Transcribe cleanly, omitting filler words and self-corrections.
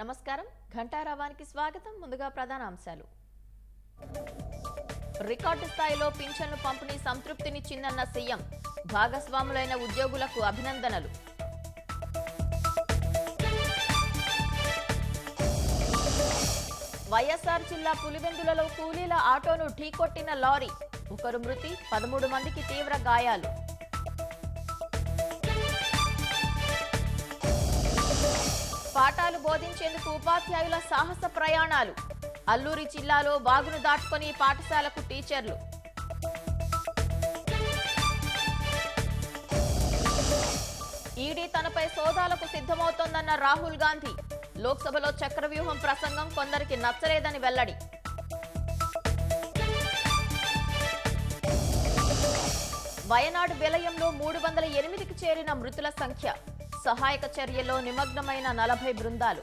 నమస్కారం ఘంటారావానికి స్వాగతం. ముందుగా ప్రధాన అంశాలు. రికార్డు స్థాయిలో పింఛన్లు పంపిణీ సంతృప్తినిచ్చిందన్న సీఎం. భాగస్వాములైన ఉద్యోగులకు అభినందనలు. వైఎస్ఆర్ జిల్లా పులివెందులలో కూలీల ఆటోను ఢీకొట్టిన లారీ. ఒకరు మృతి, 13 మందికి తీవ్ర గాయాలు. పాఠాలు బోధించేందుకు ఉపాధ్యాయుల సాహస ప్రయాణాలు. అల్లూరి జిల్లాలో వాగును దాటుకొని పాఠశాలకు టీచర్లు. ఈడీ తనపై సోదాలకు సిద్ధమవుతోందన్న రాహుల్ గాంధీ. లోక్సభలో చక్రవ్యూహం ప్రసంగం కొందరికి నచ్చలేదని వెల్లడి. వయనాడు విలయంలో 308కి చేరిన మృతుల సంఖ్య. సహాయక చర్యలో నిమగ్నమైన 40 బృందాలు.